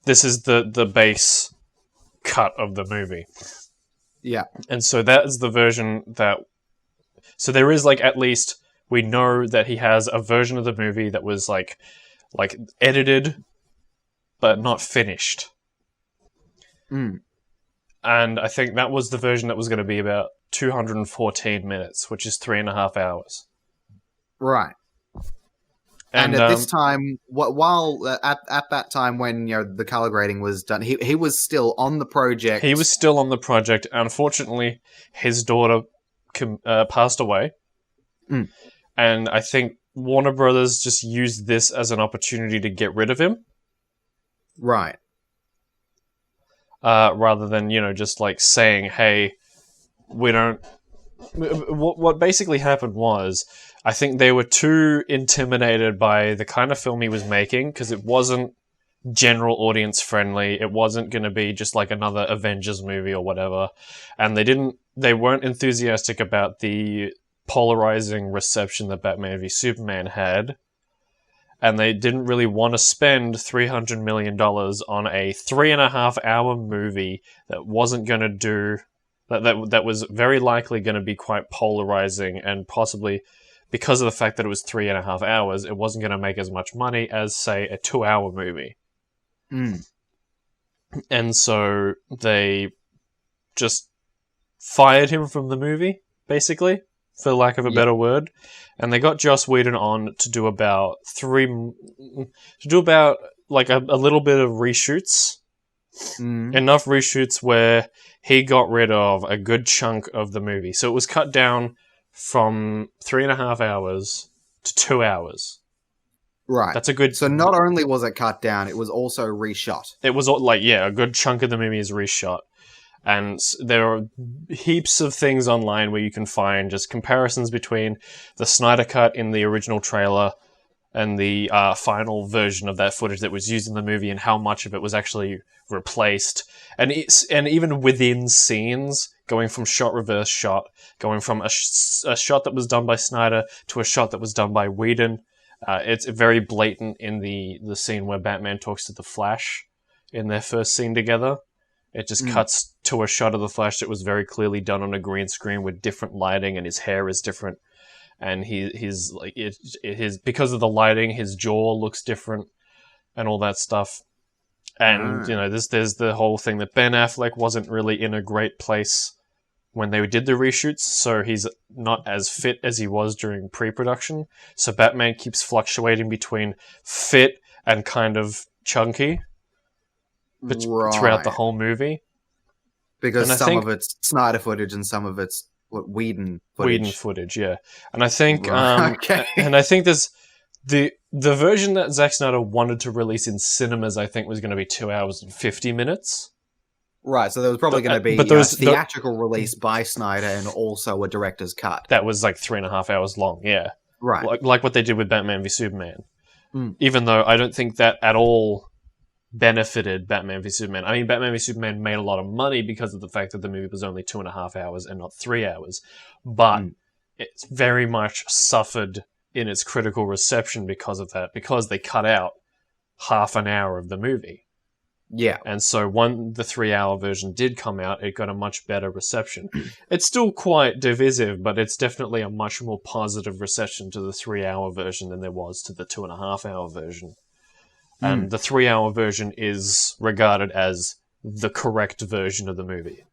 this is the base cut of the movie. Yeah, and so that is the version that. So there is like at least we know that he has a version of the movie that was like edited, but not finished. Mm. And I think that was the version that was going to be about 214 minutes, which is 3.5 hours. Right. And at this time, while at that time when the color grading was done, he was still on the project. He was still on the project. Unfortunately, his daughter passed away. Mm. And I think Warner Brothers just used this as an opportunity to get rid of him. Right. Rather than, just like saying, hey, we don't... What basically happened was, I think they were too intimidated by the kind of film he was making, because it wasn't general audience friendly. It wasn't going to be just like another Avengers movie or whatever. And they weren't enthusiastic about the polarizing reception that Batman v Superman had. And they didn't really want to spend $300 million on a 3.5-hour movie that wasn't going to do... That was very likely going to be quite polarizing, and possibly, because of the fact that it was 3.5 hours, it wasn't going to make as much money as, say, a 2-hour movie. Mm. And so they just fired him from the movie, basically, for lack of a better word. And they got Joss Whedon on to do about like a little bit of reshoots. Mm. Enough reshoots where he got rid of a good chunk of the movie. So it was cut down from 3.5 hours to 2 hours. Right. That's a good... So not only was it cut down, it was also reshot. It was like, a good chunk of the movie is reshot. And there are heaps of things online where you can find just comparisons between the Snyder Cut in the original trailer and the final version of that footage that was used in the movie, and how much of it was actually replaced. And even within scenes, going from shot reverse shot, going from a shot that was done by Snyder to a shot that was done by Whedon. It's very blatant in the scene where Batman talks to the Flash in their first scene together. It just cuts to a shot of the Flash that was very clearly done on a green screen with different lighting, and his hair is different. And he's like because of the lighting, his jaw looks different, and all that stuff. And there's the whole thing that Ben Affleck wasn't really in a great place when they did the reshoots, so he's not as fit as he was during pre-production. So Batman keeps fluctuating between fit and kind of chunky throughout the whole movie. Because some of it's Snyder footage and some of it's Whedon footage. Whedon footage, yeah. And I think okay. and I think there's the version that Zack Snyder wanted to release in cinemas, I think, was going to be 2 hours and 50 minutes. Right, so there was probably going to be a theatrical release by Snyder and also a director's cut. That was like 3.5 hours long, yeah. Right. Like what they did with Batman v Superman. Mm. Even though I don't think that at all benefited Batman v Superman. I mean, Batman v Superman made a lot of money because of the fact that the movie was only 2.5 hours and not 3 hours. But it's very much suffered in its critical reception because of that, because they cut out half an hour of the movie. Yeah. And so when the 3-hour version did come out, it got a much better reception. It's still quite divisive, but it's definitely a much more positive reception to the 3-hour version than there was to the 2.5-hour version. And the 3-hour version is regarded as the correct version of the movie.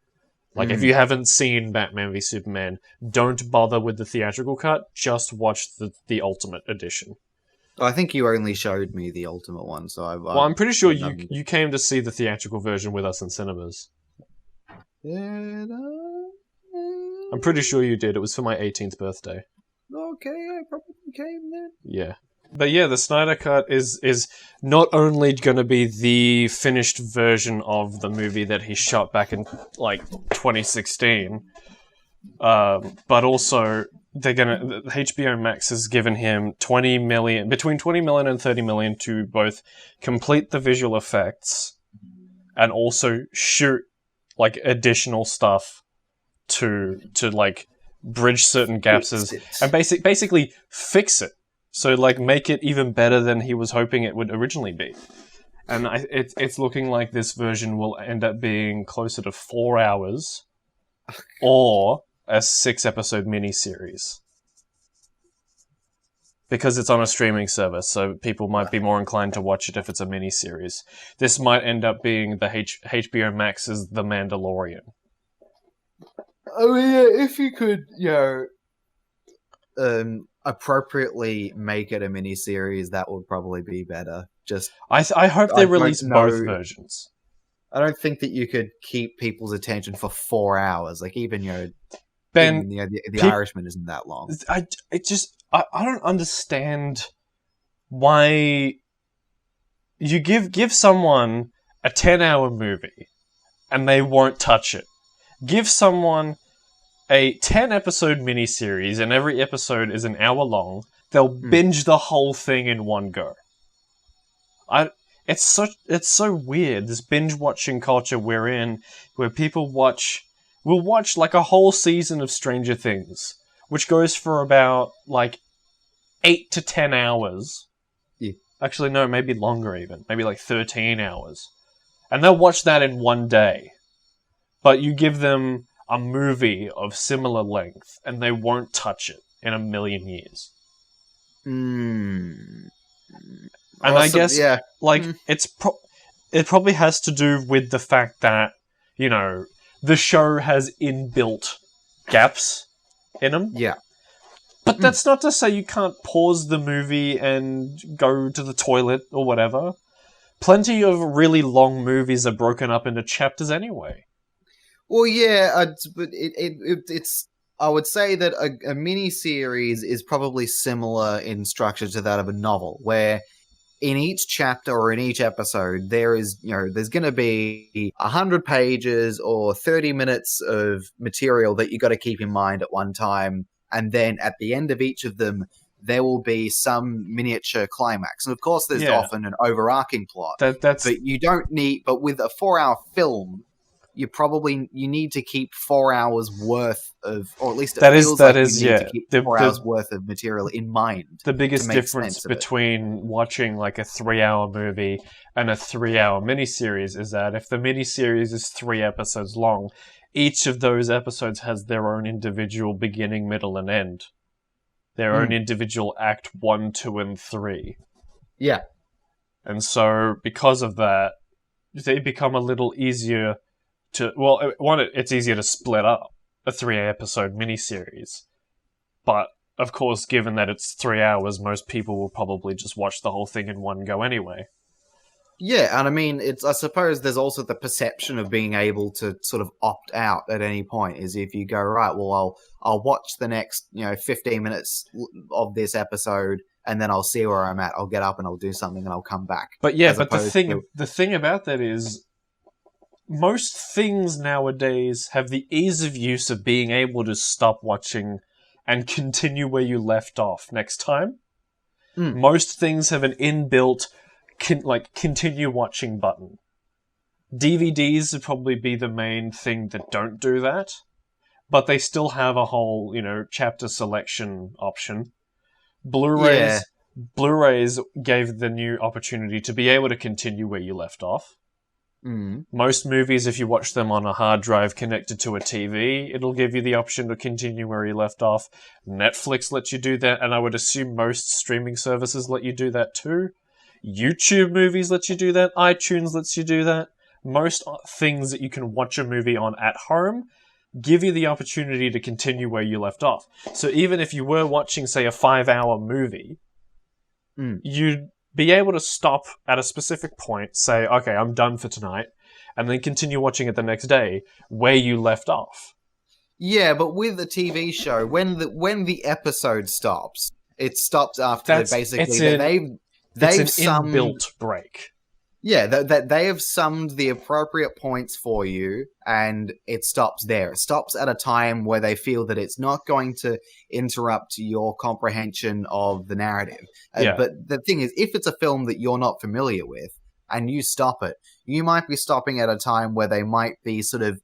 Like, if you haven't seen Batman v Superman, don't bother with the theatrical cut. Just watch the Ultimate Edition. I think you only showed me the Ultimate one, so I'm pretty sure you came to see the theatrical version with us in cinemas. I'm pretty sure you did. It was for my 18th birthday. Okay, I probably came then. Yeah. But yeah, the Snyder Cut is not only going to be the finished version of the movie that he shot back in, 2016, but also HBO Max has given him between 20 million and 30 million to both complete the visual effects and also shoot, additional stuff to bridge certain gaps and basically fix it. So, make it even better than he was hoping it would originally be. And it's looking like this version will end up being closer to 4 hours or a 6-episode miniseries. Because it's on a streaming service, so people might be more inclined to watch it if it's a miniseries. This might end up being the HBO Max's The Mandalorian. Oh, yeah, if you could, appropriately make it a miniseries, that would probably be beter. I hope they release both versions. I don't think that you could keep people's attention for 4 hours. Even Ben, the Irishman isn't that long. I don't understand why you give someone a 10-hour movie and they won't touch it. Give someone a 10-episode miniseries, and every episode is an hour long. They'll binge the whole thing in one go. It's so weird, this binge watching culture we're in, where people will watch a whole season of Stranger Things, which goes for about 8 to 10 hours. Yeah. Actually, no, maybe longer even, maybe 13 hours, and they'll watch that in one day. But you give them a movie of similar length, and they won't touch it in a million years. And I guess, it probably has to do with the fact that, the show has inbuilt gaps in them. Yeah. But that's not to say you can't pause the movie and go to the toilet or whatever. Plenty of really long movies are broken up into chapters anyway. Well, yeah, but it's. I would say that a mini-series is probably similar in structure to that of a novel, where in each chapter or in each episode, there's going to be 100 pages or 30 minutes of material that you got to keep in mind at one time, and then at the end of each of them, there will be some miniature climax. And of course, there's often an overarching plot. But you don't need. But with a 4-hour film, you need to keep 4 hours worth of, or at least it feels like you need to keep 4 hours worth of material in mind. The biggest difference between watching a 3-hour movie and a 3-hour miniseries is that if the miniseries is 3 episodes long, each of those episodes has their own individual beginning, middle, and end. Their own individual act 1, 2, and 3. Yeah. And so, because of that, they become a little easier it's easier to split up a 3-episode miniseries. But, of course, given that it's 3 hours, most people will probably just watch the whole thing in one go anyway. Yeah, and I mean, I suppose there's also the perception of being able to sort of opt out at any point, is if you go, right, well, I'll watch the next, 15 minutes of this episode, and then I'll see where I'm at. I'll get up and I'll do something and I'll come back. But yeah, the thing about that is, most things nowadays have the ease of use of being able to stop watching and continue where you left off next time. Most things have an inbuilt continue watching button. DVDs would probably be the main thing that don't do that, but they still have a whole, chapter selection option. Blu-rays gave the new opportunity to be able to continue where you left off. Most movies, if you watch them on a hard drive connected to a TV, it'll give you the option to continue where you left off. Netflix lets you do that, and I would assume most streaming services let you do that too. YouTube movies let you do that. iTunes lets you do that. Most things that you can watch a movie on at home give you the opportunity to continue where you left off. So even if you were watching, say, a 5-hour movie, you'd be able to stop at a specific point, say, okay, I'm done for tonight, and then continue watching it the next day where you left off. Yeah, but with a TV show, when the episode stops, it stops after they've inbuilt break. Yeah, that they have summed the appropriate points for you, and it stops there. It stops at a time where they feel that it's not going to interrupt your comprehension of the narrative. But the thing is, if it's a film that you're not familiar with, and you stop it, you might be stopping at a time where they might be sort of,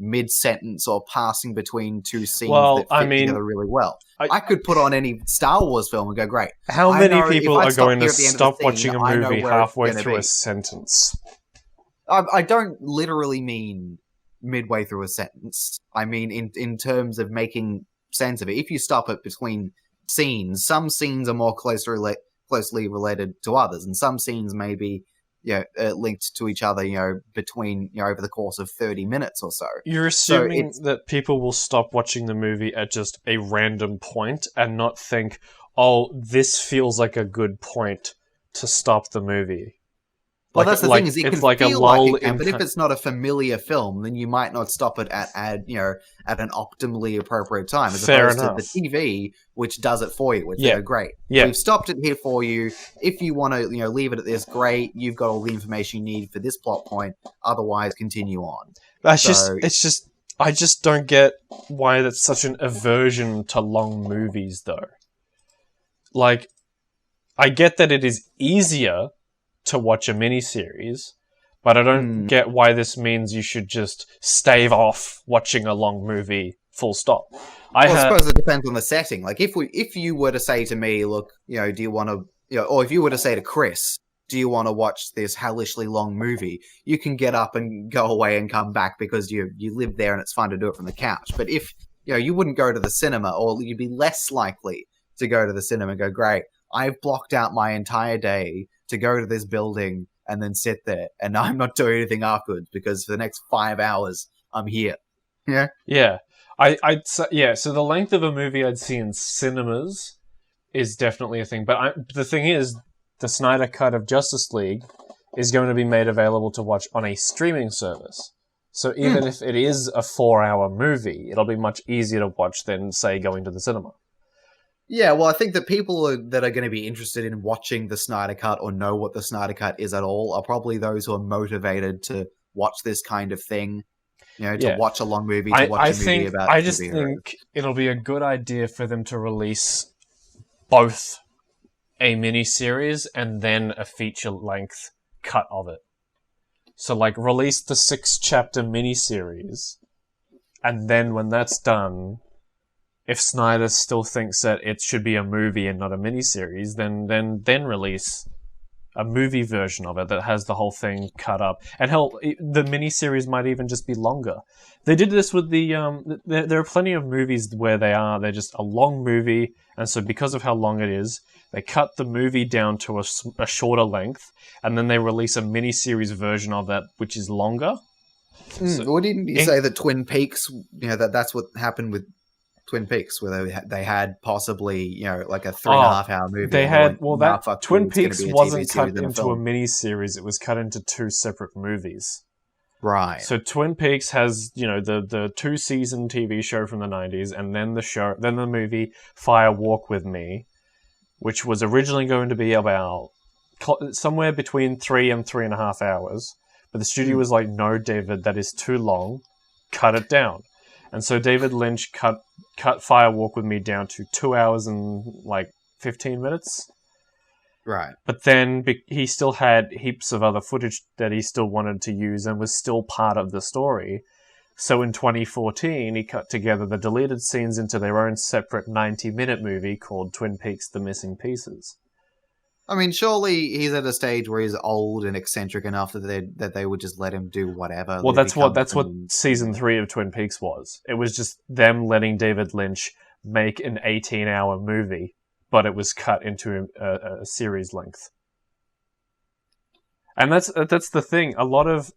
mid-sentence or passing between two scenes that fit together really well. I could put on any Star Wars film and go, great. How many people are going to stop watching a movie halfway through a sentence? I don't literally mean midway through a sentence. I mean in terms of making sense of it. If you stop it between scenes, some scenes are more closely related to others, and some scenes may be linked to each other, between, over the course of 30 minutes or so. You're assuming that people will stop watching the movie at just a random point and not think, oh, this feels like a good point to stop the movie. Well, that's the thing, is it can feel like it can, but if it's not a familiar film, then you might not stop it at an optimally appropriate time, as opposed to the TV, which does it for you, which is great. Yeah. We've stopped it here for you. If you want to, leave it at this, great. You've got all the information you need for this plot point. Otherwise, continue on. I just don't get why that's such an aversion to long movies, though. Like, I get that it is easier to watch a miniseries, but I don't get why this means you should just stave off watching a long movie full stop. I suppose it depends on the setting. Like if you were to say to me, look, do you want to, or if you were to say to Chris, do you want to watch this hellishly long movie? You can get up and go away and come back because you live there and it's fun to do it from the couch. But if, you wouldn't go to the cinema, or you'd be less likely to go to the cinema and go, great, I've blocked out my entire day to go to this building and then sit there, and I'm not doing anything afterwards because for the next 5 hours I'm here. Yeah. Yeah. So the length of a movie I'd see in cinemas is definitely a thing. But the thing is, the Snyder Cut of Justice League is going to be made available to watch on a streaming service. So even if it is a 4-hour movie, it'll be much easier to watch than, say, going to the cinema. Yeah, well, I think that people that are going to be interested in watching the Snyder Cut or know what the Snyder Cut is at all are probably those who are motivated to watch this kind of thing, to watch a long movie, to watch a movie about. I just think it'll be a good idea for them to release both a miniseries and then a feature-length cut of it. So, release the 6-chapter miniseries, and then when that's done, if Snyder still thinks that it should be a movie and not a miniseries, then release a movie version of it that has the whole thing cut up. And hell, the miniseries might even just be longer. They did this with the... there are plenty of movies where they're just a long movie, and so because of how long it is, they cut the movie down to a shorter length, and then they release a miniseries version of that, which is longer. Or didn't you say that Twin Peaks, that's what happened with Twin Peaks, where they had possibly, like a 3.5-hour movie. They had, Twin Peaks wasn't cut into a mini-series, it was cut into 2 separate movies. Right. So Twin Peaks has, the 2-season TV show from the 90s, and then the movie Fire Walk With Me, which was originally going to be about somewhere between 3 and 3.5 hours. But the studio was like, no, David, that is too long. Cut it down. And so David Lynch cut Fire Walk With Me down to 2 hours and 15 minutes. Right. But then he still had heaps of other footage that he still wanted to use and was still part of the story. So in 2014, he cut together the deleted scenes into their own separate 90-minute movie called Twin Peaks: The Missing Pieces. I mean, surely he's at a stage where he's old and eccentric enough that they would just let him do whatever. Well, that's what season 3 of Twin Peaks was. It was just them letting David Lynch make an 18-hour movie, but it was cut into a series length. And that's the thing. A lot of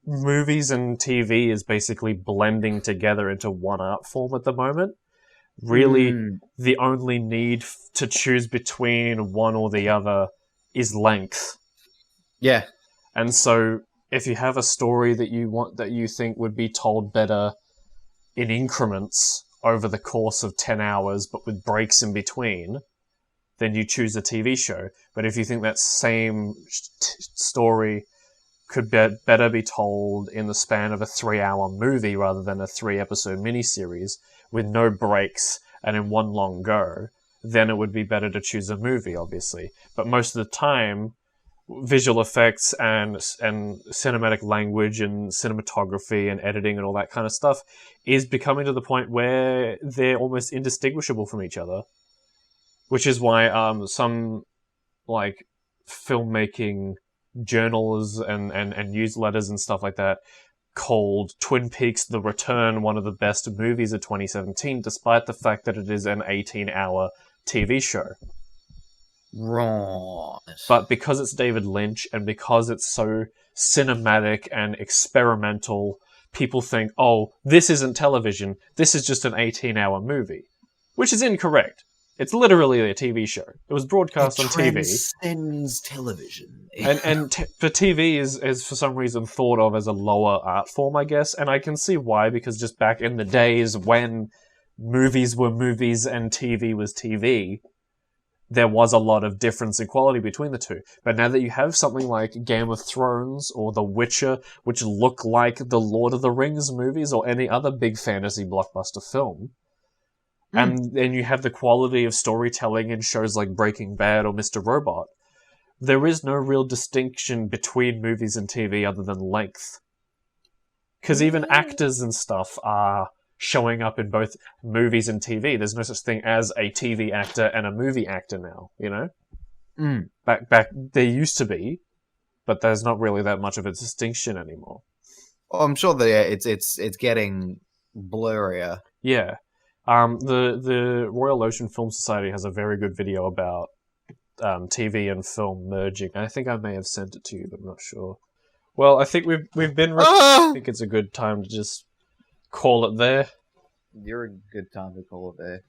movies and TV is basically blending together into one art form at the moment. Really, the only need to choose between one or the other is length. Yeah. And so, if you have a story that you think would be told better in increments over the course of 10 hours, but with breaks in between, then you choose a TV show. But if you think that same story could better be told in the span of a 3-hour movie rather than a 3-episode miniseries with no breaks and in one long go, then it would be better to choose a movie, obviously. But most of the time, visual effects and cinematic language and cinematography and editing and all that kind of stuff is becoming to the point where they're almost indistinguishable from each other. Which is why some like filmmaking journals and newsletters and stuff like that called Twin Peaks: The Return one of the best movies of 2017, despite the fact that it is an 18-hour TV show. Right. But because it's David Lynch and because it's so cinematic and experimental, people think, oh, this isn't television, this is just an 18-hour movie. Which is incorrect. It's literally a TV show. It was broadcast on TV. Transcends television. But TV is for some reason thought of as a lower art form, I guess. And I can see why, because just back in the days when movies were movies and TV was TV, there was a lot of difference in quality between the two. But now that you have something like Game of Thrones or The Witcher, which look like the Lord of the Rings movies or any other big fantasy blockbuster film, and then you have the quality of storytelling in shows like Breaking Bad or Mr. Robot, there is no real distinction between movies and TV other than length. Because even actors and stuff are showing up in both movies and TV. There's no such thing as a TV actor and a movie actor now, you know? Back there used to be, but there's not really that much of a distinction anymore. Well, I'm sure that it's getting blurrier. Yeah. The Royal Ocean Film Society has a very good video about TV and film merging. I think I may have sent it to you, but I'm not sure. Well, I think we've been. I think it's a good time to just call it there. You're a good time to call it there.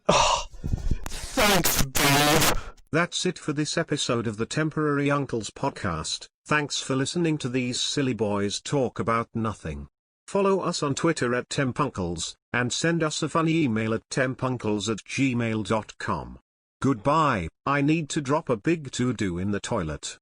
Thanks, Dave. That's it for this episode of the Temporary Uncles podcast. Thanks for listening to these silly boys talk about nothing. Follow us on Twitter at Tempuncles, and send us a funny email at tempuncles@gmail.com. Goodbye, I need to drop a big to-do in the toilet.